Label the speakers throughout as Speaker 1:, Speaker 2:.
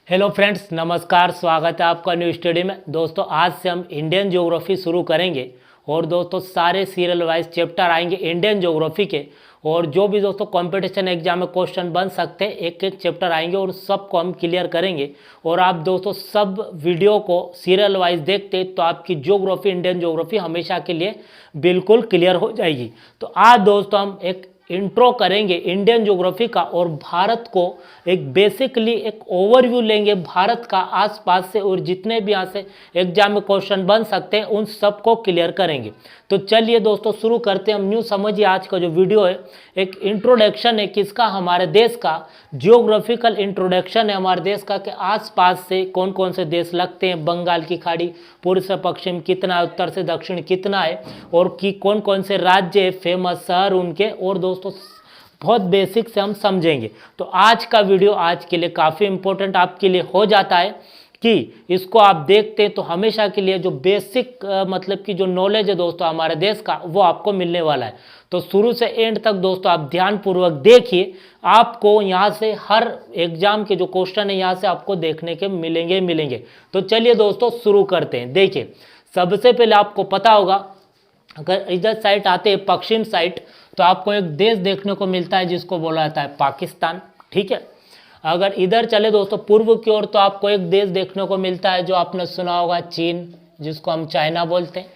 Speaker 1: Hello friends, नमस्कार। स्वागत है आपका न्यू स्टडी में। दोस्तों आज से हम इंडियन ज्योग्राफी शुरू करेंगे और दोस्तों सारे सीरियल वाइज चैप्टर आएंगे इंडियन ज्योग्राफी के। और जो भी दोस्तों कंपटीशन एग्जाम में क्वेश्चन बन सकते हैं, एक एक चैप्टर आएंगे और सबको हम क्लियर करेंगे। और आप दोस्तों सब वीडियो को सीरियल वाइज देखते तो आपकी ज्योग्राफी, इंडियन ज्योग्राफी हमेशा के लिए बिल्कुल क्लियर हो जाएगी। तो आज दोस्तों हम एक इंट्रो करेंगे इंडियन ज्योग्राफी का और भारत को एक बेसिकली एक ओवरव्यू लेंगे भारत का आसपास से, और जितने भी यहाँ से एग्जाम में क्वेश्चन बन सकते हैं उन सबको क्लियर करेंगे। तो चलिए दोस्तों शुरू करते हैं हम। न्यू समझिए, आज का जो वीडियो है एक इंट्रोडक्शन है किसका, हमारे देश का। जियोग्राफिकल इंट्रोडक्शन है हमारे देश का कि आसपास से कौन कौन से देश लगते हैं, बंगाल की खाड़ी पूर्व से पश्चिम कितना है, उत्तर से दक्षिण कितना है, और कि कौन कौन से राज्य है, फेमस शहर उनके, और दोस्तों बहुत बेसिक से हम समझेंगे। तो आज का वीडियो आज के लिए काफ़ी इंपॉर्टेंट आपके लिए हो जाता है कि इसको आप देखते हैं तो हमेशा के लिए जो बेसिक मतलब कि जो नॉलेज है दोस्तों हमारे देश का, वो आपको मिलने वाला है। तो शुरू से एंड तक दोस्तों आप ध्यानपूर्वक देखिए, आपको यहाँ से हर एग्जाम के जो क्वेश्चन है यहाँ से आपको देखने के मिलेंगे। तो चलिए दोस्तों शुरू करते हैं। देखिए सबसे पहले आपको पता होगा, अगर इधर साइड आते हैं पश्चिम साइड, तो आपको एक देश देखने को मिलता है जिसको बोला जाता है पाकिस्तान। ठीक है। अगर इधर चले दोस्तों पूर्व की ओर, तो आपको एक देश देखने को मिलता है जो आपने सुना होगा, चीन, जिसको हम चाइना बोलते हैं।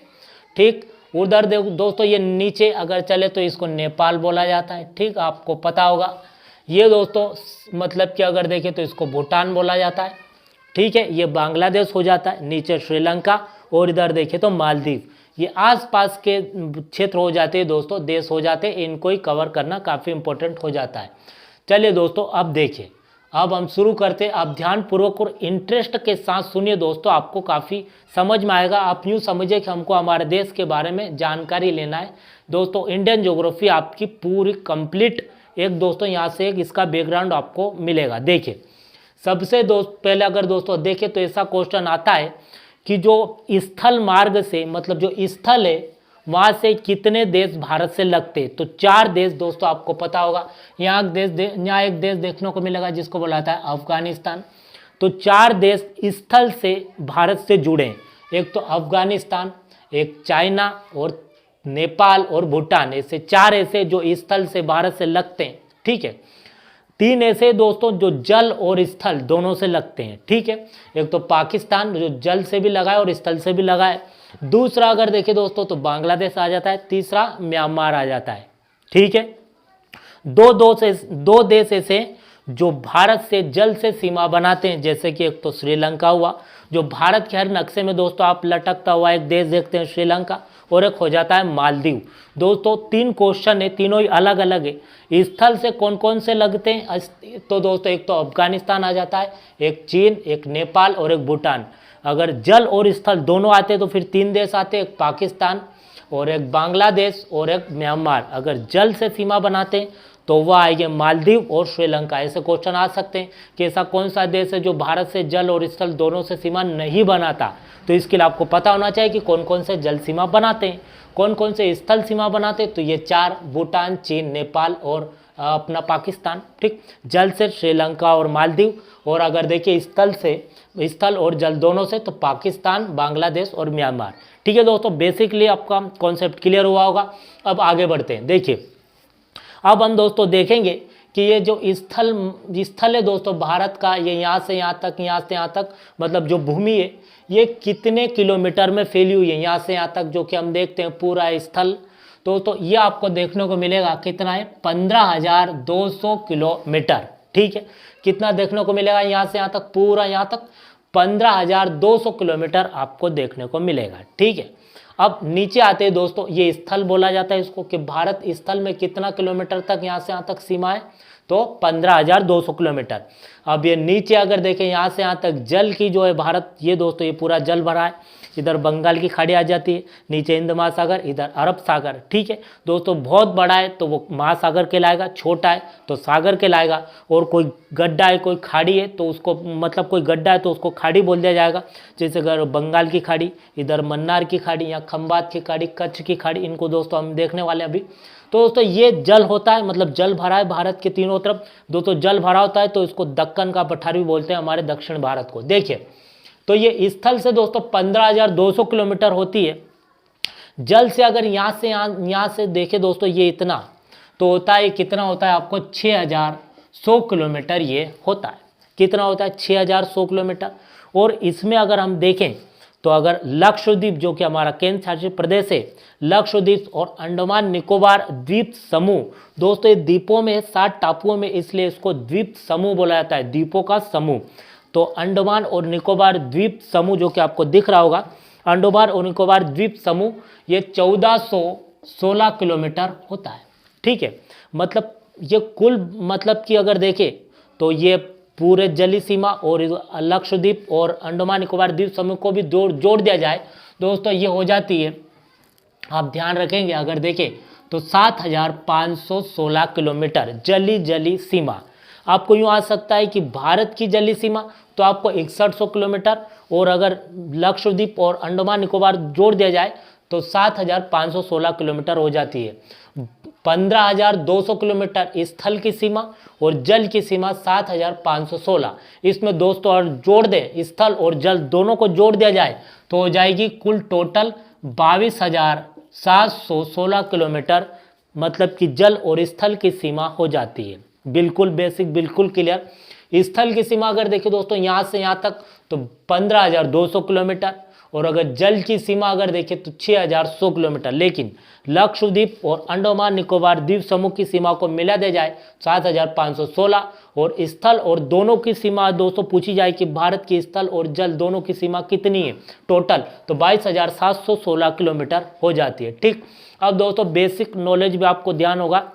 Speaker 1: ठीक। उधर दोस्तों ये नीचे अगर चले तो इसको नेपाल बोला जाता है। ठीक, आपको पता होगा। ये दोस्तों मतलब कि अगर देखें तो इसको भूटान बोला जाता है। ठीक है, ये बांग्लादेश हो जाता है, नीचे श्रीलंका, और इधर देखें तो मालदीव। ये आसपास के क्षेत्र हो जाते हैं दोस्तों, देश हो जाते हैं। इनको ही कवर करना काफ़ी इंपॉर्टेंट हो जाता है। चलिए दोस्तों अब देखिए, अब हम शुरू करते हैं। आप ध्यानपूर्वक और इंटरेस्ट के साथ सुनिए दोस्तों, आपको काफ़ी समझ में आएगा। आप यूँ समझिए कि हमको हमारे देश के बारे में जानकारी लेना है दोस्तों। इंडियन ज्योग्राफी आपकी पूरी कंप्लीट एक दोस्तों यहाँ से एक इसका बैकग्राउंड आपको मिलेगा। देखिए सबसे पहले अगर दोस्तों देखें तो ऐसा क्वेश्चन आता है कि जो स्थल मार्ग से, मतलब जो स्थल है वहाँ से कितने देश भारत से लगते हैं। तो 4 देश दोस्तों आपको पता होगा। यहाँ एक देश देखने को मिलेगा जिसको बोला जाता है अफगानिस्तान। तो 4 देश स्थल से भारत से जुड़े हैं। एक तो अफगानिस्तान, एक चाइना, और नेपाल और भूटान। ऐसे 4 ऐसे जो स्थल से भारत से लगते हैं। ठीक है। 3 ऐसे दोस्तों जो जल और स्थल दोनों से लगते हैं। ठीक है। एक तो पाकिस्तान जो जल से भी लगा है और स्थल से भी लगा है। दूसरा अगर देखें दोस्तों तो बांग्लादेश आ जाता है। तीसरा म्यांमार आ जाता है। ठीक है। दो देश ऐसे जो भारत से जल से सीमा बनाते हैं, जैसे कि एक तो श्रीलंका हुआ, जो भारत के हर नक्शे में दोस्तों आप लटकता हुआ एक देश देखते हैं श्रीलंका, और एक हो जाता है मालदीव। दोस्तों 3 क्वेश्चन है, तीनों ही अलग अलग है। स्थल से कौन कौन से लगते हैं, तो दोस्तों एक तो अफगानिस्तान आ जाता है, एक चीन, एक नेपाल और एक भूटान। अगर जल और स्थल दोनों आते हैं तो फिर 3 देश आते हैं, एक पाकिस्तान और एक बांग्लादेश और एक म्यांमार। अगर जल से सीमा बनाते हैं तो वह आएंगे मालदीव और श्रीलंका। ऐसे क्वेश्चन आ सकते हैं कि ऐसा कौन सा देश है जो भारत से जल और स्थल दोनों से सीमा नहीं बनाता। तो इसके लिए आपको पता होना चाहिए कि कौन कौन से जल सीमा बनाते हैं, कौन कौन से स्थल सीमा बनाते हैं। तो ये 4, भूटान, चीन, नेपाल और अपना पाकिस्तान। ठीक। जल से श्रीलंका और मालदीव, और अगर देखिए स्थल और जल दोनों से तो पाकिस्तान, बांग्लादेश और म्यांमार। ठीक है दोस्तों, बेसिकली आपका कॉन्सेप्ट क्लियर हुआ होगा। अब आगे बढ़ते हैं। देखिए अब हम दोस्तों देखेंगे कि ये जो स्थल है दोस्तों भारत का, ये यहाँ से यहाँ तक, यहाँ से यहाँ तक, मतलब जो भूमि है ये कितने किलोमीटर में फैली हुई है। यहाँ से यहाँ तक जो कि हम देखते हैं पूरा स्थल दोस्तों, ये आपको देखने को मिलेगा कितना है, 15,200 किलोमीटर। ठीक है। कितना देखने को मिलेगा यहाँ से यहाँ तक, पूरा यहाँ तक 15,200 किलोमीटर आपको देखने को मिलेगा। ठीक है। अब नीचे आते हैं दोस्तों, ये स्थल बोला जाता है इसको, कि भारत स्थल में कितना किलोमीटर तक यहाँ से यहाँ तक सीमा है, तो 15,200 किलोमीटर। अब ये नीचे अगर देखें यहाँ से यहाँ तक जल की जो है भारत, ये दोस्तों ये पूरा जल भरा है। इधर बंगाल की खाड़ी आ जाती है, नीचे हिंद महासागर, इधर अरब सागर। ठीक है दोस्तों, बहुत बड़ा है तो वो महासागर कहलाएगा, छोटा है तो सागर कहलाएगा। और कोई गड्ढा है, कोई खाड़ी है तो उसको, मतलब कोई गड्ढा है तो उसको खाड़ी बोल दिया जाएगा। जैसे अगर बंगाल की खाड़ी, इधर मन्नार की खाड़ी, या खंबात की खाड़ी, कच्छ की खाड़ी, इनको दोस्तों हम देखने वाले हैं अभी। तो दोस्तों ये जल होता है, मतलब जल भरा है भारत के तीनों तरफ। दोस्तों जल भरा होता है तो इसको दक्कन का पठार भी बोलते हैं हमारे दक्षिण भारत को। देखिए तो ये स्थल से दोस्तों 15,200 किलोमीटर होती है। जल से अगर यहाँ से देखें दोस्तों ये इतना तो होता है, कितना होता है आपको 6,100 किलोमीटर ये होता है। कितना होता है 6,100 किलोमीटर। और इसमें अगर हम देखें तो अगर लक्षद्वीप जो कि हमारा केंद्र शासित प्रदेश है, लक्षद्वीप और अंडमान निकोबार द्वीप समूह, दोस्तों ये द्वीपों में 7 टापुओं में, इसलिए इसको द्वीप समूह बोला जाता है, द्वीपों का समूह। तो अंडमान और निकोबार द्वीप समूह जो कि आपको दिख रहा होगा, अंडमान और निकोबार द्वीप समूह, ये 1416 किलोमीटर होता है। ठीक है, मतलब ये कुल मतलब कि अगर देखें तो ये पूरे जली सीमा और लक्षद्वीप और अंडमान निकोबार द्वीप समूह को भी जोड़ दिया जाए दोस्तों, ये हो जाती है, आप ध्यान रखेंगे अगर देखें तो 7,516 किलोमीटर जली सीमा। आपको यूँ आ सकता है कि भारत की जली सीमा तो आपको 6100 किलोमीटर, और अगर लक्षद्वीप और अंडमान निकोबार जोड़ दिया जाए तो 7,516 किलोमीटर हो जाती है। 15,200 किलोमीटर स्थल की सीमा और जल की सीमा 7,516। इसमें दोस्तों और जोड़ दें, स्थल और जल दोनों को जोड़ दिया जाए तो हो जाएगी कुल टोटल 22,716 किलोमीटर, मतलब कि जल और स्थल की सीमा हो जाती है। बिल्कुल बेसिक, बिल्कुल क्लियर। स्थल की सीमा अगर देखिए दोस्तों यहाँ से यहाँ तक तो 15,200 किलोमीटर, और अगर जल की सीमा अगर देखें तो 6,100 किलोमीटर। लेकिन लक्षद्वीप और अंडमान निकोबार द्वीप समूह की सीमा को मिला दिया जाए 7,516, और स्थल और दोनों की सीमा दोस्तों पूछी जाए कि भारत की स्थल और जल दोनों की सीमा कितनी है टोटल, तो 22,716 किलोमीटर हो जाती है। ठीक, अब दोस्तों बेसिक नॉलेज भी आपको ध्यान होगा।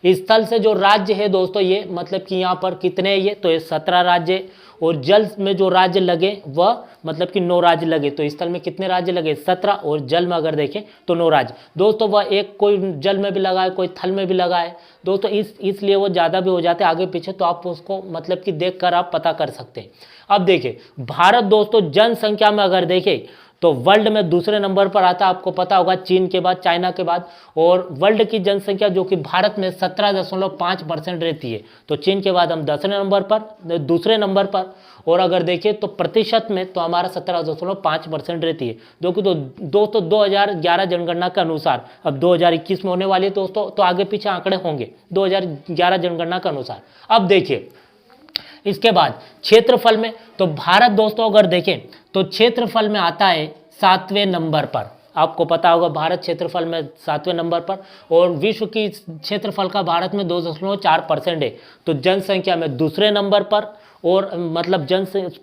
Speaker 1: स्थल से जो राज्य है दोस्तों ये मतलब कि यहाँ पर कितने ये, तो ये 17 राज्य है, और जल में जो राज्य लगे वह मतलब कि 9 राज्य लगे। तो स्थल में कितने राज्य लगे 17, और जल में अगर देखें तो 9 राज्य। दोस्तों वह एक कोई जल में भी लगा है, कोई थल में भी लगा है दोस्तों, इसलिए वो ज़्यादा भी हो जाते हैं आगे पीछे, तो आप उसको मतलब कि देख कर आप पता कर सकते हैं। अब देखिए भारत दोस्तों जनसंख्या में अगर देखें तो वर्ल्ड में दूसरे नंबर पर आता है, आपको पता होगा, चीन के बाद, चाइना के बाद। और वर्ल्ड की जनसंख्या जो कि भारत में 17.5% रहती है, तो चीन के बाद हम दूसरे नंबर पर। और अगर देखें तो प्रतिशत में तो हमारा 17.5% रहती है, जो कि दोस्तों 2011 जनगणना के अनुसार, अब 2021 में होने वाली है दोस्तों, तो आगे पीछे आंकड़े होंगे 2011 जनगणना के अनुसार। अब देखिए इसके बाद क्षेत्रफल में तो भारत दोस्तों अगर देखें तो क्षेत्रफल में आता है 7वें नंबर पर। आपको पता होगा भारत क्षेत्रफल में 7वें नंबर पर, और विश्व की क्षेत्रफल का भारत में 2.4% है। तो जनसंख्या में दूसरे नंबर पर, और मतलब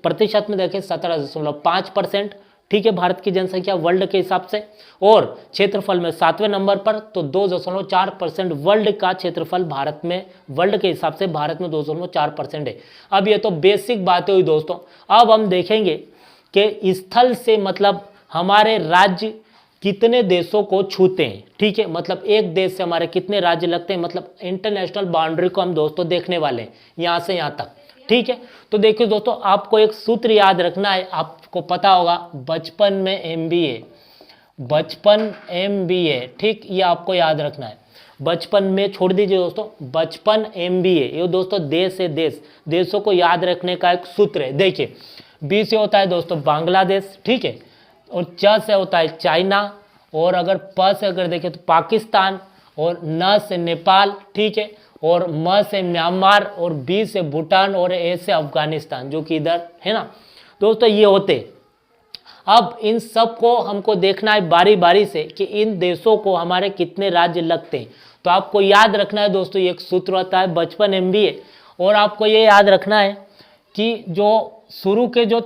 Speaker 1: प्रतिशत में देखें 17.5%। ठीक है, भारत की जनसंख्या वर्ल्ड के हिसाब से, और क्षेत्रफल में 7वें नंबर पर, तो 2.4% वर्ल्ड का क्षेत्रफल भारत में, वर्ल्ड के हिसाब से भारत में 2.4% है। अब ये तो बेसिक बातें हुई दोस्तों। अब हम देखेंगे कि स्थल से मतलब हमारे राज्य कितने देशों को छूते हैं। ठीक है, मतलब एक देश से हमारे कितने राज्य लगते हैं, मतलब इंटरनेशनल बाउंड्री को हम दोस्तों देखने वाले हैं यहाँ से यहाँ तक। ठीक है, तो देखिए दोस्तों आपको एक सूत्र याद रखना है, आपको पता होगा बचपन में MBA, ठीक, ये आपको याद रखना है। बचपन में छोड़ दीजिए दोस्तों, बचपन MBA, ये दोस्तों देश से देशों को याद रखने का एक सूत्र है। देखिए B से होता है दोस्तों बांग्लादेश, ठीक है, और च से होता है चाइना, और अगर प से अगर देखें तो पाकिस्तान, और न से नेपाल, ठीक है, और म से म्यांमार, और बी से भूटान, और ए से अफगानिस्तान जो कि इधर है ना दोस्तों, ये होते। अब इन सब को हमको देखना है बारी बारी से कि इन देशों को हमारे कितने राज्य लगते हैं। तो आपको याद रखना है दोस्तों, एक सूत्र होता है बचपन MBA, और आपको ये याद रखना है कि जो शुरू के जो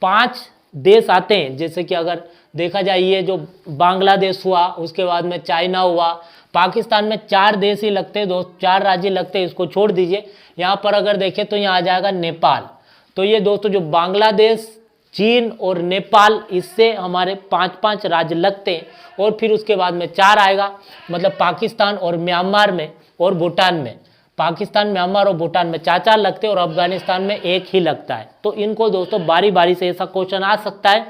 Speaker 1: 5 देश आते हैं, जैसे कि अगर देखा जाए ये जो बांग्लादेश हुआ, उसके बाद में चाइना हुआ, पाकिस्तान में 4 देश ही लगते हैं दोस्त, 4 राज्य लगते हैं, इसको छोड़ दीजिए। यहाँ पर अगर देखें तो यहाँ आ जाएगा नेपाल। तो ये दोस्तों जो बांग्लादेश, चीन और नेपाल, इससे हमारे 5-5 राज्य लगते हैं, और फिर उसके बाद में 4 आएगा, मतलब पाकिस्तान और म्यांमार में और भूटान में, पाकिस्तान, म्यांमार और भूटान में 4-4 लगते हैं, और अफगानिस्तान में 1 ही लगता है। तो इनको दोस्तों बारी बारी से ऐसा क्वेश्चन आ सकता है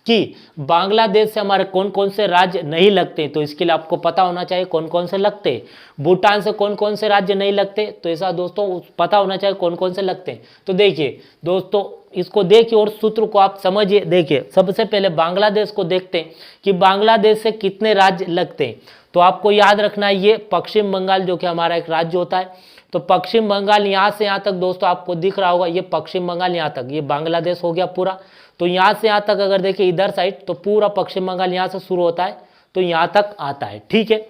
Speaker 1: कि बांग्लादेश से हमारे कौन कौन से राज्य नहीं लगते, तो इसके लिए आपको पता होना चाहिए कौन कौन से लगते हैं। भूटान से कौन कौन से राज्य नहीं लगते, तो ऐसा दोस्तों पता होना चाहिए कौन कौन से लगते हैं। तो देखिए दोस्तों, इसको देखिए और सूत्र को आप समझिए। देखिए सबसे पहले बांग्लादेश को देखते हैं कि बांग्लादेश से कितने राज्य लगते हैं। तो आपको याद रखना है ये पश्चिम बंगाल जो कि हमारा एक राज्य होता है। तो पश्चिम बंगाल यहाँ से यहाँ तक दोस्तों आपको दिख रहा होगा, ये पश्चिम बंगाल यहाँ तक, ये बांग्लादेश हो गया पूरा। तो यहाँ से यहाँ तक अगर देखिए इधर साइड, तो पूरा पश्चिम बंगाल यहाँ से शुरू होता है तो यहाँ तक आता है, ठीक है।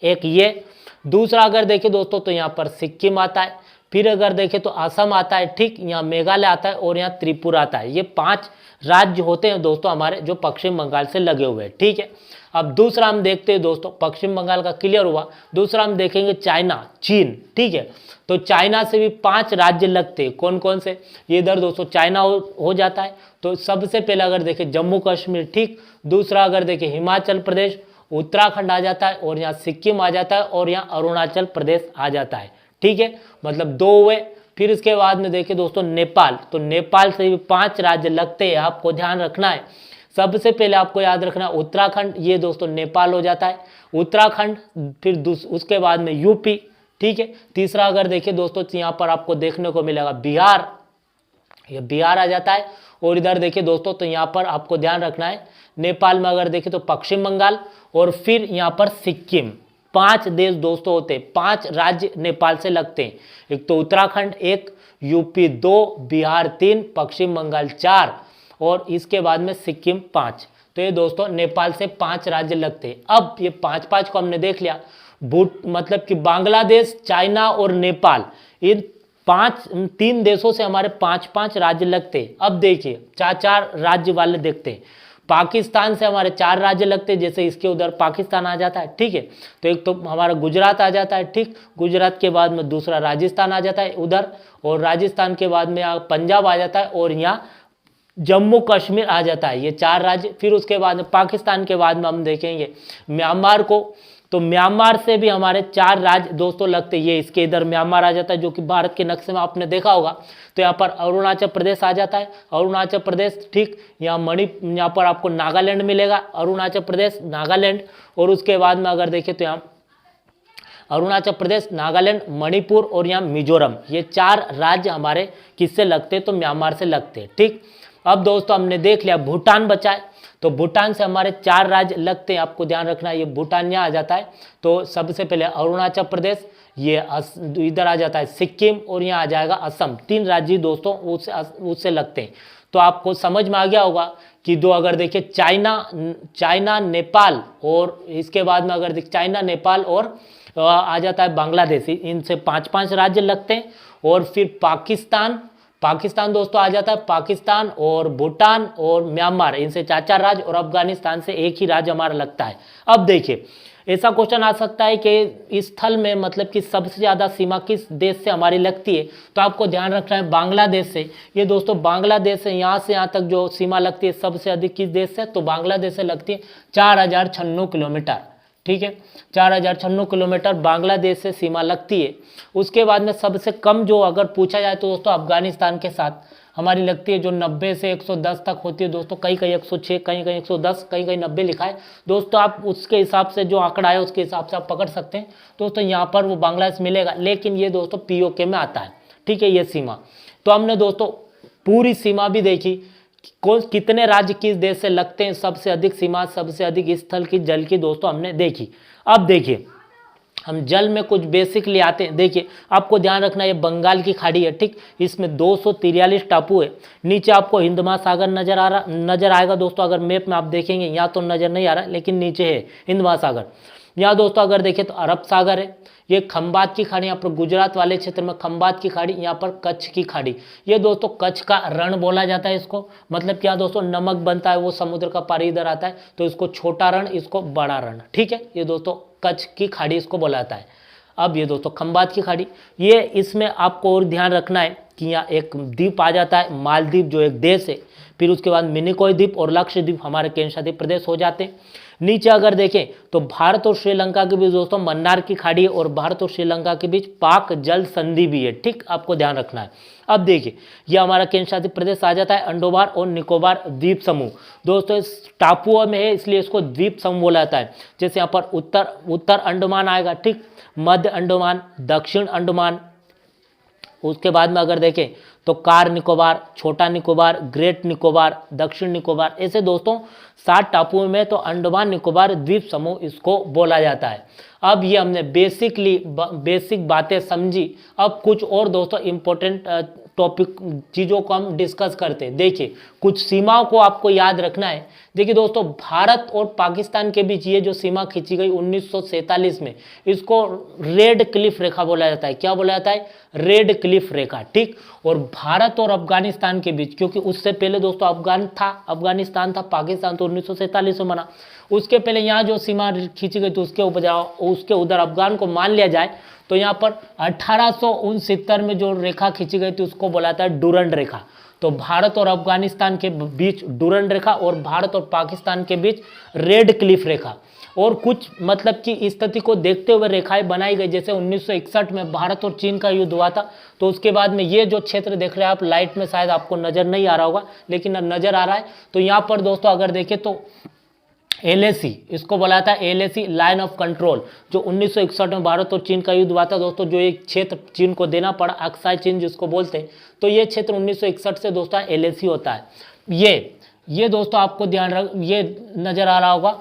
Speaker 1: एक ये, दूसरा अगर देखें दोस्तों तो यहाँ पर सिक्किम आता है, फिर अगर देखें तो असम आता है, ठीक, यहाँ मेघालय आता है और यहाँ त्रिपुरा आता है। ये 5 राज्य होते हैं दोस्तों हमारे जो पश्चिम बंगाल से लगे हुए हैं, ठीक है। अब दूसरा हम देखते हैं दोस्तों, पश्चिम बंगाल का क्लियर हुआ। दूसरा हम देखेंगे चाइना, चीन, ठीक है। तो चाइना से भी 5 राज्य लगते हैं। कौन कौन से, ये इधर दोस्तों चाइना हो जाता है। तो सबसे पहले अगर देखें जम्मू कश्मीर, ठीक। दूसरा अगर देखें हिमाचल प्रदेश, उत्तराखंड आ जाता है और यहाँ सिक्किम आ जाता है और यहाँ अरुणाचल प्रदेश आ जाता है, ठीक है। मतलब 2 हुए। फिर इसके बाद में देखें दोस्तों नेपाल, तो नेपाल से भी 5 राज्य लगते हैं, आपको ध्यान रखना है। सबसे पहले आपको याद रखना उत्तराखंड, ये दोस्तों नेपाल हो जाता है, उत्तराखंड। फिर उसके बाद में यूपी, ठीक है। तीसरा अगर देखें दोस्तों यहाँ पर आपको देखने को मिलेगा बिहार, ये बिहार आ जाता है। और इधर देखिए दोस्तों तो यहाँ पर आपको ध्यान रखना है, नेपाल में अगर देखें तो पश्चिम बंगाल और फिर यहाँ पर सिक्किम। 5 देश दोस्तों होते हैं, 5 राज्य नेपाल से लगते हैं। एक तो उत्तराखंड, 1 यूपी, 2 बिहार, 3 पश्चिम बंगाल, 4 और इसके बाद में सिक्किम 5। तो ये दोस्तों नेपाल से 5 राज्य लगते हैं। अब ये 5 को हमने देख लिया। मतलब कि बांग्लादेश, चाइना और नेपाल, इन 3 देशों से हमारे 5 राज्य लगते हैं। अब देखिए 4 राज्य वाले देखते हैं। पाकिस्तान से हमारे 4 राज्य लगते हैं, जैसे इसके उधर पाकिस्तान आ जाता है, ठीक है। तो एक तो हमारा गुजरात आ जाता है, ठीक। गुजरात के बाद में दूसरा राजस्थान आ जाता है उधर, और राजस्थान के बाद में पंजाब आ जाता है और यहाँ जम्मू कश्मीर आ जाता है। ये 4 राज्य। फिर उसके बाद में पाकिस्तान के बाद में हम देखेंगे म्यांमार को, तो म्यांमार से भी हमारे 4 राज्य दोस्तों लगते हैं। ये इसके इधर म्यांमार आ जाता है जो कि भारत के नक्शे में आपने देखा होगा। तो यहाँ पर अरुणाचल प्रदेश आ जाता है, अरुणाचल प्रदेश, ठीक। यहाँ पर आपको नागालैंड मिलेगा, अरुणाचल प्रदेश, नागालैंड। और उसके बाद में अगर देखें तो यहाँ अरुणाचल प्रदेश, नागालैंड, मणिपुर और यहाँ मिजोरम, ये 4 राज्य हमारे किससे लगते हैं, तो म्यांमार से लगते हैं, ठीक। अब दोस्तों हमने देख लिया भूटान बचा है, तो भूटान से हमारे 4 राज्य लगते हैं, आपको ध्यान रखना है। ये भूटान यहाँ आ जाता है। तो सबसे पहले अरुणाचल प्रदेश, ये इधर आ जाता है सिक्किम और यहाँ आ जाएगा असम। 3 राज्य दोस्तों उससे लगते हैं। तो आपको समझ में आ गया होगा कि दो अगर देखिए चाइना, नेपाल और इसके बाद में अगर देखिए चाइना, नेपाल और आ जाता है बांग्लादेश, इनसे 5 राज्य लगते हैं। और फिर पाकिस्तान दोस्तों आ जाता है, पाकिस्तान और भूटान और म्यांमार, इनसे 4 राज्य, और अफगानिस्तान से 1 ही राज्य हमारा लगता है। अब देखिए ऐसा क्वेश्चन आ सकता है कि इस स्थल में मतलब कि सबसे ज़्यादा सीमा किस देश से हमारी लगती है, तो आपको ध्यान रखना है बांग्लादेश से। ये दोस्तों बांग्लादेश से यहाँ से यहाँ तक जो सीमा लगती है सबसे अधिक किस देश से, तो बांग्लादेश से लगती है 4096 किलोमीटर, ठीक है। 4096 किलोमीटर बांग्लादेश से सीमा लगती है। उसके बाद में सबसे कम जो अगर पूछा जाए तो दोस्तों अफगानिस्तान के साथ हमारी लगती है, जो 90 से 110 तक होती है दोस्तों। कहीं 106, कहीं 110, कहीं 90 लिखा है दोस्तों। आप उसके हिसाब से जो आंकड़ा है उसके हिसाब से आप पकड़ सकते हैं दोस्तों। यहाँ पर वो बांग्लादेश मिलेगा, लेकिन ये दोस्तों POK में आता है, ठीक है, ये सीमा। तो हमने दोस्तों पूरी सीमा भी देखी, कितने राज्य किस देश से लगते हैं, सबसे अधिक सीमा, सबसे अधिक स्थल की, जल की दोस्तों हमने देखी। अब देखिए हम जल में कुछ बेसिक ले आते हैं। देखिए आपको ध्यान रखना है, ये बंगाल की खाड़ी है, ठीक। इसमें 243 टापू है। नीचे आपको हिंद महासागर नजर आएगा दोस्तों। अगर मैप में आप देखेंगे, यहाँ तो नजर नहीं आ रहा, लेकिन नीचे है हिंद महासागर। यहाँ दोस्तों अगर देखें तो अरब सागर है। ये खंबात की खाड़ी, यहाँ पर गुजरात वाले क्षेत्र में खंबात की खाड़ी, यहाँ पर कच्छ की खाड़ी। ये दोस्तों कच्छ का रण बोला जाता है इसको। मतलब क्या दोस्तों, नमक बनता है वो समुद्र का पानी इधर आता है, तो इसको छोटा रण, इसको बड़ा रण, ठीक है। ये दोस्तों कच्छ की खाड़ी इसको बोला जाता है। अब ये दोस्तों खंबात की खाड़ी, ये इसमें आपको और ध्यान रखना है कि यहाँ एक द्वीप आ जाता है, मालदीव जो एक देश है, फिर उसके बाद मिनिकॉय द्वीप और लक्षद्वीप हमारे केंद्र शासित प्रदेश हो जाते हैं। नीचे अगर देखें तो भारत और श्रीलंका के बीच दोस्तों मन्नार की खाड़ी है और भारत और श्रीलंका के बीच पाक जल संधि भी है, ठीक, आपको ध्यान रखना है। अब देखिए ये हमारा केंद्र शासित प्रदेश आ जाता है अंडमान और निकोबार द्वीप समूह। दोस्तों इस टापुओं में है इसलिए इसको द्वीप समूह बोला जाता है। जैसे यहाँ पर उत्तर अंडमान आएगा, ठीक, मध्य अंडमान, दक्षिण अंडमान, उसके बाद में अगर देखें तो कार निकोबार, छोटा निकोबार, ग्रेट निकोबार, दक्षिण निकोबार, ऐसे दोस्तों 7 टापुओं में तो अंडमान निकोबार द्वीप समूह इसको बोला जाता है। अब ये हमने बेसिक बातें समझी। अब कुछ और दोस्तों इंपॉर्टेंट टॉपिक चीज़ों को हम डिस्कस करते हैं। देखिए कुछ सीमाओं को आपको याद रखना है। देखिए दोस्तों भारत और पाकिस्तान के बीच ये जो सीमा खींची गई 1947 में, इसको रेड क्लिफ रेखा बोला जाता है। क्या बोला जाता है? रेड क्लिफ रेखा, ठीक। और भारत और अफगानिस्तान के बीच, क्योंकि उससे पहले दोस्तों अफगानिस्तान था, पाकिस्तान तो 1947 में बना, उसके पहले यहाँ जो सीमा खींची गई तो उसके उधर अफगान को मान लिया जाए तो यहाँ पर 1869 में जो रेखा खींची गई थी उसको बोला जाता है डूरंड रेखा। तो भारत और अफगानिस्तान के बीच डूरंड रेखा और भारत और पाकिस्तान के बीच रेड क्लिफ रेखा। और कुछ मतलब कि स्थिति को देखते हुए रेखाएं बनाई गई। जैसे 1961 में भारत और चीन का युद्ध हुआ था, तो उसके बाद में ये जो क्षेत्र देख रहे हैं आप लाइट में, शायद आपको नजर नहीं आ रहा होगा लेकिन नजर आ रहा है। तो यहाँ पर दोस्तों अगर देखें तो LAC, इसको बोला था LAC लाइन ऑफ कंट्रोल, जो 1961 में भारत और चीन का युद्ध हुआ था दोस्तों, जो एक क्षेत्र चीन को देना पड़ा, अक्साई चीन जिसको बोलते हैं, तो ये क्षेत्र 1961 से दोस्तों LAC होता है। ये दोस्तों आपको ध्यान रख, ये नजर आ रहा होगा,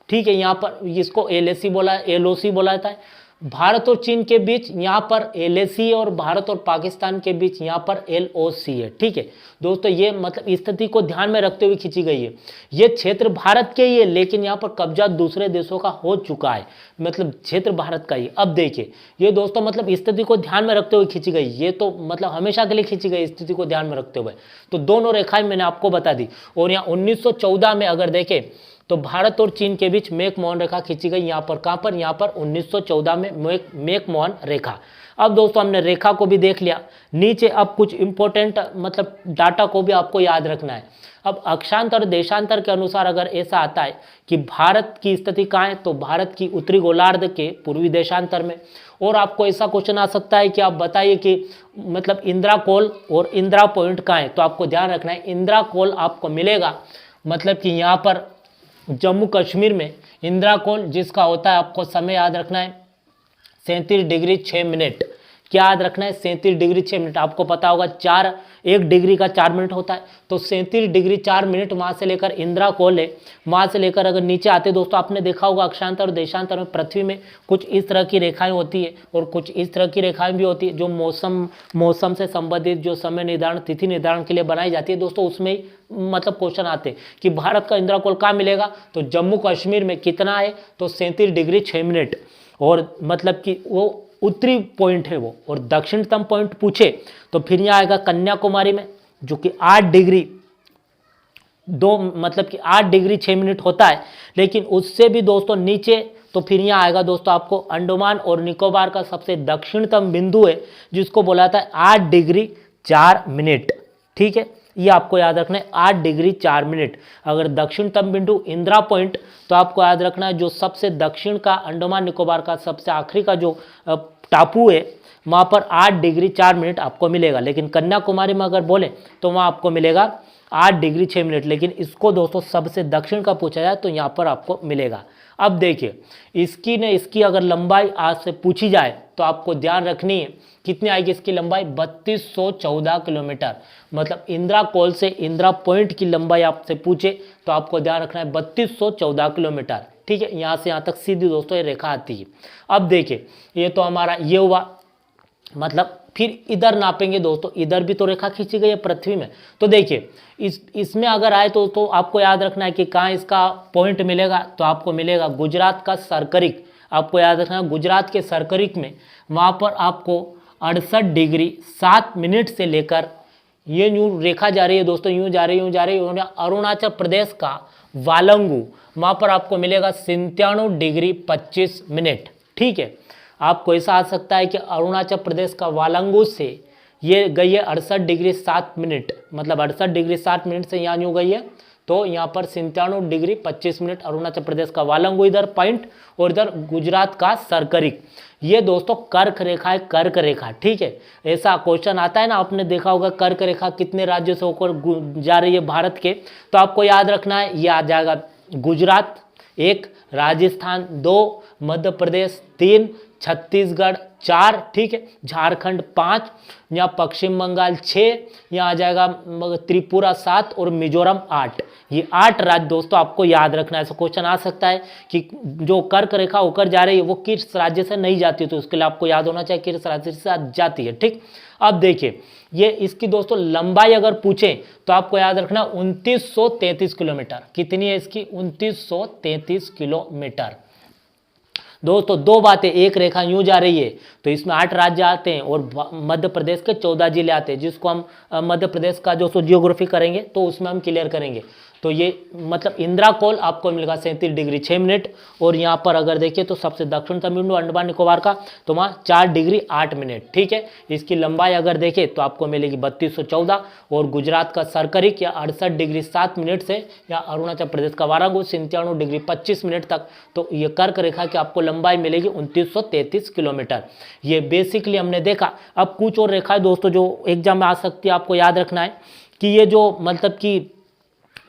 Speaker 1: ठीक है। यहाँ पर इसको LAC बोला, LOC बोला जाता है। भारत और चीन के बीच यहाँ पर LAC और भारत और पाकिस्तान के बीच यहाँ पर LOC है, ठीक है दोस्तों। ये मतलब स्थिति को ध्यान में रखते हुए खींची गई है। ये क्षेत्र भारत के ही है लेकिन यहाँ पर कब्जा दूसरे देशों का हो चुका है, मतलब क्षेत्र भारत का ही। अब देखिए ये दोस्तों मतलब स्थिति को ध्यान में रखते हुए खींची गई, ये तो मतलब हमेशा के लिए खींची गई स्थिति को ध्यान में रखते हुए। तो दोनों रेखाएं मैंने आपको बता दी। और यहाँ 1914 में अगर देखें तो भारत और चीन के बीच मैकमोहन रेखा खींची गई। यहाँ पर कहाँ पर? यहाँ पर 1914 में मैकमोहन रेखा। अब दोस्तों हमने रेखा को भी देख लिया। नीचे अब कुछ इंपॉर्टेंट मतलब डाटा को भी आपको याद रखना है। अब अक्षांतर और देशांतर के अनुसार अगर ऐसा आता है कि भारत की स्थिति कहाँ है, तो भारत की उत्तरी गोलार्ध के पूर्वी देशांतर में। और आपको ऐसा क्वेश्चन आ सकता है कि आप बताइए कि मतलब इंदिरा कोल और इंदिरा पॉइंट कहाँ है, तो आपको ध्यान रखना है इंदिरा कोल आपको मिलेगा मतलब कि यहाँ पर जम्मू कश्मीर में इंदिरा कोल, जिसका होता है, आपको समय याद रखना है 37 डिग्री 6 मिनट। क्या याद रखना है? 37 डिग्री 6 मिनट। आपको पता होगा 1 डिग्री का 4 मिनट होता है, तो 37 डिग्री 4 मिनट वहाँ से लेकर इंदिरा कोल है। वहाँ से लेकर अगर नीचे आते दोस्तों, आपने देखा होगा अक्षांतर और देशांतर में पृथ्वी में कुछ इस तरह की रेखाएं होती है और कुछ इस तरह की रेखाएं भी होती है जो मौसम से संबंधित जो समय निर्धारण, तिथि निर्धारण के लिए बनाई जाती है दोस्तों। उसमें मतलब क्वेश्चन आते हैं कि भारत का इंदिरा कोल कहाँ मिलेगा, तो जम्मू कश्मीर में। कितना है? तो 37 डिग्री 6 मिनट। और मतलब कि वो उत्तरी पॉइंट है वो। और दक्षिणतम पॉइंट पूछे तो फिर यहाँ आएगा कन्याकुमारी में, जो कि 8 डिग्री 6 मिनट होता है। लेकिन उससे भी दोस्तों नीचे तो फिर यहाँ आएगा दोस्तों आपको अंडमान और निकोबार का सबसे दक्षिणतम बिंदु है, जिसको बोला जाता है 8 डिग्री 4 मिनट, ठीक है। ये आपको याद रखना है 8 डिग्री 4 मिनट। अगर दक्षिणतम बिंदु इंदिरा पॉइंट, तो आपको याद रखना है जो सबसे दक्षिण का अंडमान निकोबार का सबसे आखिरी का जो टापू है, वहाँ पर 8 डिग्री 4 मिनट आपको मिलेगा। लेकिन कन्याकुमारी में अगर बोले तो वहाँ आपको मिलेगा 8 डिग्री 6 मिनट। लेकिन इसको दोस्तों सबसे दक्षिण का पूछा जाए तो यहाँ पर आपको मिलेगा। अब देखिए इसकी अगर लंबाई आज से पूछी जाए तो आपको ध्यान रखनी है कितनी आएगी इसकी लंबाई, 3214 किलोमीटर। मतलब इंदिरा कोल से इंदिरा पॉइंट की लंबाई आपसे पूछे तो आपको ध्यान रखना है 3214 किलोमीटर, ठीक है। यहाँ से यहाँ तक सीधी दोस्तों ये रेखा आती है। अब देखिए ये तो हमारा ये हुआ, मतलब फिर इधर नापेंगे दोस्तों, इधर भी तो रेखा खींची गई है पृथ्वी में। तो देखिए इसमें अगर आए तो आपको याद रखना है कि कहाँ इसका पॉइंट मिलेगा, तो आपको मिलेगा गुजरात का सरकरिक। आपको याद रखना है गुजरात के सरकरिक में, वहाँ पर आपको 68 डिग्री 7 मिनट से लेकर ये यूँ रेखा जा रही है दोस्तों, यूँ जा रही है अरुणाचल प्रदेश का वालंगू, वहाँ पर आपको मिलेगा 97 डिग्री 25 मिनट, ठीक है। आपको ऐसा आ सकता है कि अरुणाचल प्रदेश का वालंगू से ये गई है 68°7', मतलब 68°7' से यहाँ यूँ गई है, तो यहाँ पर 97°25'। अरुणाचल प्रदेश का वालंगु इधर पॉइंट, और इधर गुजरात का सरकरिक। ये दोस्तों कर्क रेखा है, कर्क रेखा, ठीक है। ऐसा क्वेश्चन आता है ना, आपने देखा होगा कर्क रेखा कितने राज्यों से होकर जा रही है भारत के, तो आपको याद रखना है, ये आ जाएगा गुजरात 1, राजस्थान 2, मध्य प्रदेश 3, छत्तीसगढ़ 4, ठीक है, झारखंड 5, यहाँ पश्चिम बंगाल 6, यहाँ आ जाएगा त्रिपुरा 7 और मिजोरम 8। ये 8 राज्य दोस्तों आपको याद रखना है। ऐसा क्वेश्चन आ सकता है कि जो कर्क रेखा होकर जा रही है वो किस राज्य से नहीं जाती, तो उसके लिए आपको याद होना चाहिए किस राज्य से जाती है, ठीक। अब देखिए ये इसकी दोस्तों लंबाई अगर पूछे तो आपको याद रखना 2933 किलोमीटर। कितनी है इसकी? 2933 किलोमीटर। दोस्तों दो बातें, एक रेखा यूं जा रही है तो इसमें 8 राज्य आते हैं और मध्य प्रदेश के 14 जिले आते हैं, जिसको हम मध्य प्रदेश का जो जियोग्राफी करेंगे तो उसमें हम क्लियर करेंगे। तो ये मतलब इंदिरा कोल आपको मिलेगा 37°6', और यहाँ पर अगर देखिए तो सबसे दक्षिण तमिलनाडु अंडमान निकोबार का तो वहाँ 4°8', ठीक है। इसकी लंबाई अगर देखें तो आपको मिलेगी 3214, और गुजरात का सरकरिक या 68°7' से या अरुणाचल प्रदेश का वारंगू 97°25' तक, तो ये कर्क रेखा की आपको लंबाई मिलेगी 2933 किलोमीटर। ये बेसिकली हमने देखा। अब कुछ और रेखाएं दोस्तों जो एग्जाम में आ सकती है, आपको याद रखना है कि ये जो मतलब कि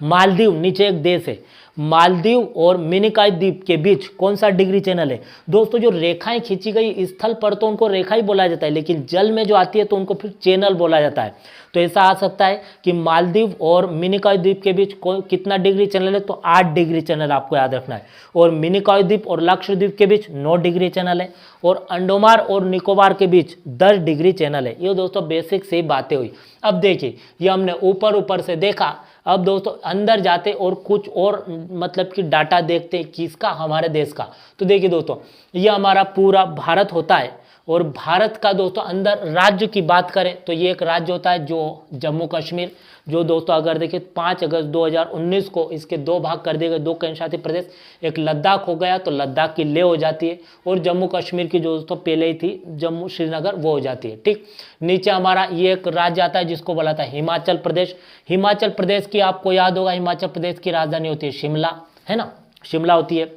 Speaker 1: मालदीव, नीचे एक देश है मालदीव और मिनिकॉय द्वीप के बीच कौन सा डिग्री चैनल है? दोस्तों जो रेखाएं खींची गई स्थल पर तो उनको रेखा ही बोला जाता है, लेकिन जल में जो आती है तो उनको फिर चैनल बोला जाता है। तो ऐसा आ सकता है कि मालदीव और मिनिकॉय द्वीप के बीच कितना डिग्री चैनल है? तो 8 डिग्री चैनल आपको याद रखना है। और मिनिकॉय द्वीप और लक्षद्वीप के बीच 9 डिग्री चैनल है, और अंडमान और निकोबार के बीच 10 डिग्री चैनल है। ये दोस्तों बेसिक से बातें हुई। अब देखिए ये हमने ऊपर ऊपर से देखा, अब दोस्तों अंदर जाते और कुछ और मतलब कि डाटा देखते हैं किसका, हमारे देश का। तो देखिए दोस्तों ये हमारा पूरा भारत होता है, और भारत का दोस्तों अंदर राज्य की बात करें तो ये एक राज्य होता है जो जम्मू कश्मीर, जो दोस्तों अगर देखिए 5 अगस्त 2019 को इसके 2 भाग कर दिए गए, 2 केंद्र शासित प्रदेश, एक लद्दाख हो गया तो लद्दाख की लेह हो जाती है, और जम्मू कश्मीर की जो दोस्तों पहले ही थी जम्मू श्रीनगर वो हो जाती है, ठीक। नीचे हमारा ये एक राज्य आता है जिसको बोला था हिमाचल प्रदेश। हिमाचल प्रदेश की आपको याद होगा हिमाचल प्रदेश की राजधानी होती है शिमला, है ना, शिमला होती है।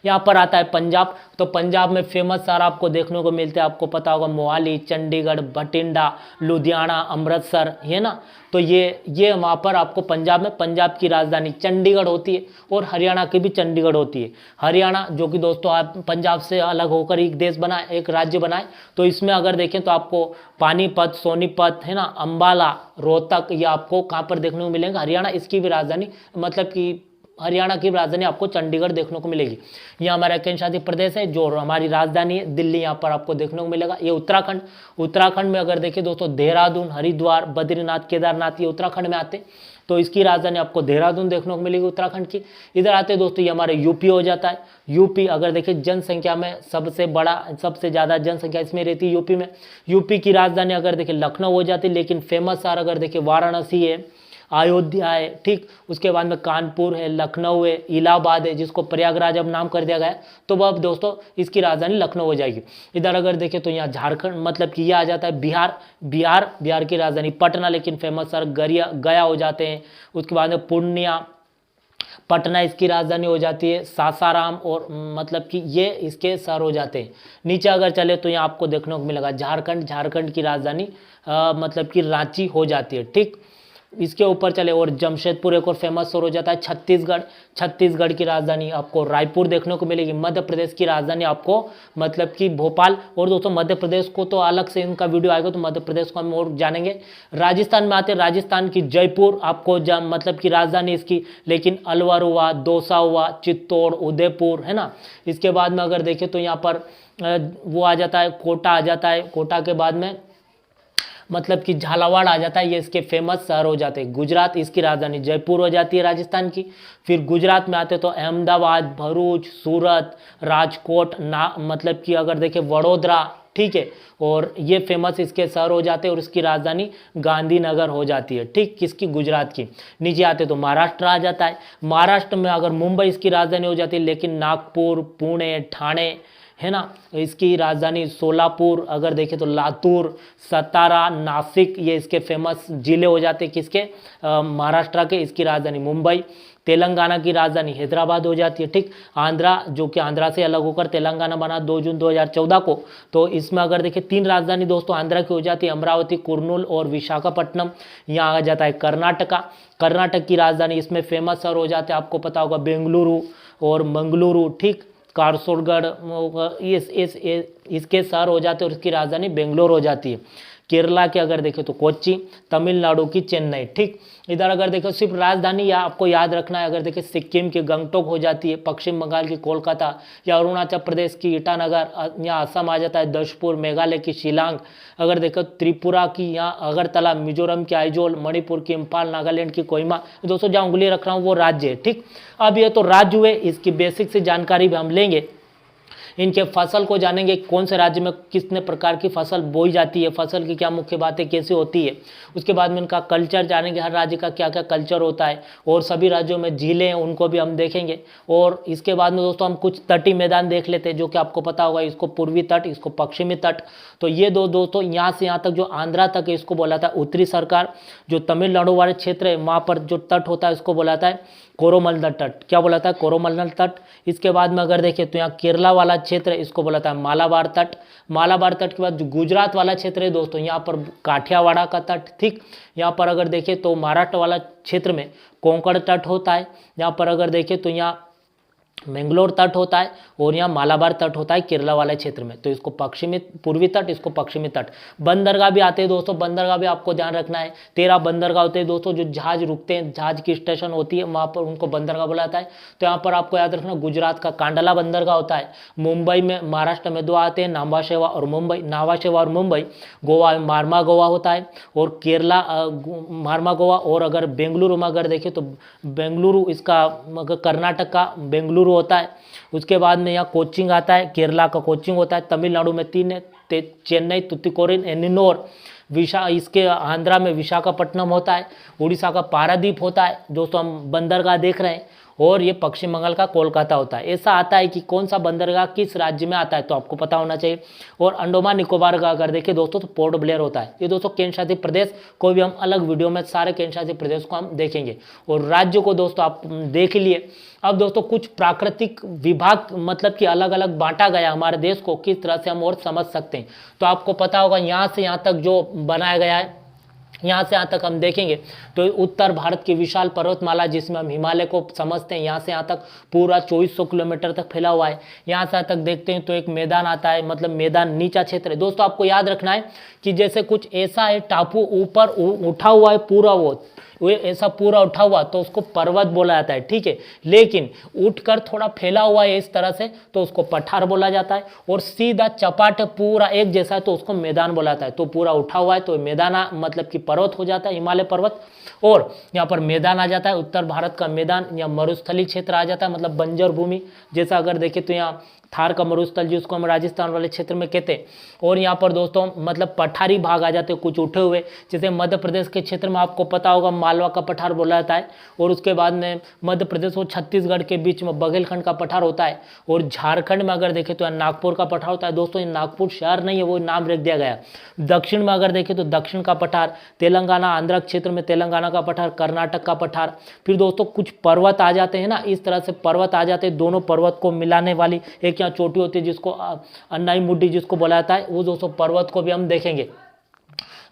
Speaker 1: यहाँ पर आता है पंजाब, तो पंजाब में फेमस सारा आपको देखने को मिलते हैं, आपको पता होगा मोहाली, चंडीगढ़, बठिंडा, लुधियाना, अमृतसर, है ना। तो ये वहाँ पर आपको पंजाब में पंजाब की राजधानी चंडीगढ़ होती है, और हरियाणा की भी चंडीगढ़ होती है। हरियाणा जो कि दोस्तों आप पंजाब से अलग होकर एक देश बनाए, एक राज्य बनाए, तो इसमें अगर देखें तो आपको पानीपत, सोनीपत, है ना, अम्बाला, रोहतक, ये आपको कहाँ पर देखने को मिलेंगे? हरियाणा। इसकी भी राजधानी मतलब कि हरियाणा की राजधानी आपको चंडीगढ़ देखने को मिलेगी। ये हमारा केंद्र शासित प्रदेश है, जो हमारी राजधानी है दिल्ली, यहाँ पर आपको देखने को मिलेगा। ये उत्तराखंड, उत्तराखंड में अगर देखें दोस्तों देहरादून, हरिद्वार, बद्रीनाथ, केदारनाथ, ये उत्तराखंड में आते, तो इसकी राजधानी आपको देहरादून देखने को मिलेगी उत्तराखंड की। इधर आते दोस्तों ये हमारे यूपी हो जाता है। यूपी अगर देखें जनसंख्या में सबसे बड़ा, सबसे ज़्यादा जनसंख्या इसमें रहती है यूपी में। यूपी की राजधानी अगर देखें लखनऊ हो जाती है, लेकिन फेमस शहर अगर देखें वाराणसी है, अयोध्या है, ठीक। उसके बाद में कानपुर है, लखनऊ है, इलाहाबाद है, जिसको प्रयागराज अब नाम कर दिया गया है, तो अब दोस्तों इसकी राजधानी लखनऊ हो जाएगी। इधर अगर देखें तो यहाँ झारखंड मतलब कि ये आ जाता है बिहार की राजधानी पटना, लेकिन फेमस शहर गया हो जाते हैं। उसके बाद में पूर्णिया, पटना इसकी राजधानी हो जाती है, सासाराम, और मतलब कि ये इसके शहर हो जाते हैं। नीचे अगर चले तो यहाँ आपको देखने को मिलेगा झारखंड की राजधानी मतलब कि रांची हो जाती है, ठीक। इसके ऊपर चले और जमशेदपुर एक और फेमस शहर हो जाता है। छत्तीसगढ़ की राजधानी आपको रायपुर देखने को मिलेगी। मध्य प्रदेश की राजधानी आपको मतलब कि भोपाल, और दोस्तों मध्य प्रदेश को तो अलग से इनका वीडियो आएगा, तो मध्य प्रदेश को हम और जानेंगे। राजस्थान में आते हैं, राजस्थान की जयपुर आपको मतलब कि राजधानी इसकी, लेकिन अलवर हुआ, दौसा हुआ, चित्तौड़, उदयपुर, है ना। इसके बाद में अगर देखें तो यहाँ पर वो आ जाता है, कोटा आ जाता है। कोटा के बाद में मतलब कि झालावाड़ आ जाता है, ये इसके फेमस शहर हो जाते हैं। गुजरात इसकी राजधानी जयपुर हो जाती है राजस्थान की। फिर गुजरात में आते तो अहमदाबाद, भरूच, सूरत, राजकोट, मतलब कि अगर देखें वडोदरा, ठीक है, और ये फेमस इसके शहर हो जाते हैं, और इसकी राजधानी गांधीनगर हो जाती है, ठीक, किसकी? गुजरात की। नीचे आते तो महाराष्ट्र आ जाता है। महाराष्ट्र में अगर मुंबई इसकी राजधानी हो जाती है, लेकिन नागपुर, पुणे, ठाणे, है ना। इसकी राजधानी सोलापुर, अगर देखें तो लातूर, सतारा, नासिक, ये इसके फेमस जिले हो जाते हैं किसके, महाराष्ट्र के। इसकी राजधानी मुंबई। तेलंगाना की राजधानी हैदराबाद हो जाती है, ठीक। आंध्रा, जो कि आंध्रा से अलग होकर तेलंगाना बना 2 जून 2014 को, तो इसमें अगर देखें 3 राजधानी दोस्तों आंध्रा की हो जाती है, अमरावती, कुर्नूल और विशाखापट्टनम। यहाँ आ जाता है कर्नाटका। कर्नाटक की राजधानी इसमें फेमस शहर हो जाते हैं, आपको पता होगा, बेंगलुरु और मंगलुरु, ठीक। कारसोलगढ़, इसके शहर हो जाते हैं और इसकी राजधानी बेंगलोर हो जाती है। केरला के अगर देखें तो कोच्चि, तमिलनाडु की चेन्नई, ठीक। इधर अगर देखो सिर्फ राजधानी या आपको याद रखना है, अगर देखें सिक्किम की गंगटोक हो जाती है, पश्चिम बंगाल की कोलकाता, या अरुणाचल प्रदेश की ईटानगर, या असम आ जाता है दशपुर, मेघालय की शिलांग, अगर देखो त्रिपुरा की यहाँ अगरतला, मिजोरम की आइजोल, मणिपुर की इम्फाल, नागालैंड की कोहिमा। दोस्तों जहाँ उंगली रख रहा हूँ वो राज्य है, ठीक। अब ये तो राज्य हुए, इसकी बेसिक से जानकारी भी हम लेंगे। इनके फसल को जानेंगे, कौन से राज्य में कितने प्रकार की फसल बोई जाती है, फसल की क्या मुख्य बातें कैसे होती है। उसके बाद में इनका कल्चर जानेंगे, हर राज्य का क्या क्या कल्चर होता है, और सभी राज्यों में झीलें हैं उनको भी हम देखेंगे। और इसके बाद में दोस्तों हम कुछ तटीय मैदान देख लेते हैं, जो कि आपको पता होगा, इसको पूर्वी तट, इसको पश्चिमी तट। तो ये दोस्तों यहाँ से यहाँ तक जो आंध्रा तक है इसको बोला था उत्तरी सरकार। जो तमिलनाडु वाले क्षेत्र है वहाँ पर जो तट होता है इसको बोलाता है कोरोमंडल तट। क्या बोला था, कोरोमंडल तट। इसके बाद में अगर देखें तो यहाँ केरला वाला क्षेत्र है, इसको बोला था मालाबार तट। मालाबार तट के बाद जो गुजरात वाला क्षेत्र है दोस्तों, यहाँ पर काठियावाड़ का तट, ठीक। यहाँ पर अगर देखें तो महाराष्ट्र वाला क्षेत्र में कोंकण तट होता है। यहाँ पर अगर देखें तो यहाँ मैंगलोर तट होता है, और यहाँ मालाबार तट होता है केरला वाले क्षेत्र में। तो इसको पश्चिमी पूर्वी तट, इसको पश्चिमी तट। बंदरगाह भी आते हैं दोस्तों, बंदरगाह भी आपको ध्यान रखना है। 13 बंदरगाह होते हैं दोस्तों, जो जहाज रुकते हैं, जहाज की स्टेशन होती है वहाँ पर उनको बंदरगाह बोला जाता है। तो यहाँ पर आपको याद रखना, गुजरात का कांडला बंदरगाह होता है। मुंबई में, महाराष्ट्र में 2 आते हैं, नाभाशेवा और मुंबई। नाभाशेवा और मुंबई। गोवा में मार्मा गोवा होता है, और केरला मार्मा गोवा। और अगर बेंगलुरु में अगर देखें तो बेंगलुरु, इसका कर्नाटक का बेंगलुरु होता है। उसके बाद में यहाँ कोचिंग आता है, केरला का कोचिंग होता है। तमिलनाडु में 3 है, चेन्नई, तुतिकोरिन, एन्निनोर। इसके आंध्रा में विशाखापट्टनम होता है। उड़ीसा का पारादीप होता है दोस्तों, हम बंदरगाह देख रहे हैं। और ये पश्चिम बंगाल का कोलकाता होता है। ऐसा आता है कि कौन सा बंदरगाह किस राज्य में आता है, तो आपको पता होना चाहिए। और अंडमान निकोबार का अगर देखें दोस्तों तो पोर्ट ब्लेयर होता है। ये दोस्तों केंद्र शासित प्रदेश, कोई भी हम अलग वीडियो में सारे केंद्र शासित प्रदेश को हम देखेंगे। और राज्य को दोस्तों आप देख लिए। अब दोस्तों कुछ प्राकृतिक विभाग, मतलब कि अलग अलग बांटा गया हमारे देश को, किस तरह से हम और समझ सकते हैं। तो आपको पता होगा यहाँ से यहाँ तक जो बनाया गया है, यहाँ से यहाँ तक हम देखेंगे तो उत्तर भारत की विशाल पर्वतमाला, जिसमें हम हिमालय को समझते हैं, यहाँ से यहाँ तक पूरा 2400 किलोमीटर तक फैला हुआ है। यहाँ से यहाँ तक देखते हैं तो एक मैदान आता है, मतलब मैदान नीचा क्षेत्र है। दोस्तों आपको याद रखना है कि जैसे कुछ ऐसा है, टापू ऊपर उठा हुआ है पूरा, वो ऐसा पूरा उठा हुआ तो उसको पर्वत बोला जाता है, ठीक है। लेकिन उठकर थोड़ा फैला हुआ है इस तरह से तो उसको पठार बोला जाता है। और सीधा चपाट पूरा एक जैसा है तो उसको मैदान बोला जाता है। तो पूरा उठा हुआ है तो मैदान मतलब कि पर्वत हो जाता है, हिमालय पर्वत। और यहाँ पर मैदान आ जाता है, उत्तर भारत का मैदान, या मरुस्थली क्षेत्र आ जाता है, मतलब बंजर भूमि। जैसा अगर देखें तो यहाँ थार का मरुस्थल, जिसको हम राजस्थान वाले क्षेत्र में कहते हैं। और यहाँ पर दोस्तों मतलब पठारी भाग आ जाते हैं, कुछ उठे हुए। जैसे मध्य प्रदेश के क्षेत्र में आपको पता होगा मालवा का पठार बोला जाता है। और उसके बाद में मध्य प्रदेश और छत्तीसगढ़ के बीच में बघेलखंड का पठार होता है। और झारखंड में अगर देखें तो नागपुर का पठार होता है। दोस्तों ये नागपुर शहर नहीं है, वो नाम रख दिया गया। दक्षिण में अगर देखें तो दक्षिण का पठार, तेलंगाना आंध्र क्षेत्र में तेलंगाना का पठार, कर्नाटक का पठार। फिर दोस्तों कुछ पर्वत आ जाते हैं ना, इस तरह से पर्वत आ जाते हैं, दोनों पर्वत को मिलाने वाली एक यहाँ चोटी होती है जिसको अन्नाई मुड्डी जिसको बोला जाता है, वो दोस्तों पर्वत को भी हम देखेंगे।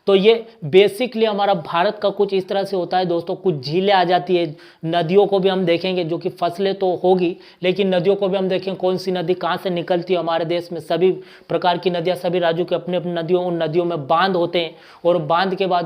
Speaker 1: तो ये बेसिकली हमारा भारत का कुछ इस तरह से होता है दोस्तों। कुछ झीलें आ जाती है, नदियों को भी हम देखेंगे, जो कि फसलें तो होगी लेकिन नदियों को भी हम देखेंगे, कौन सी नदी कहाँ से निकलती है। हमारे देश में सभी प्रकार की नदियाँ, सभी राज्यों की अपनी अपनी नदियों, उन नदियों में बांध होते हैं और बांध के बाद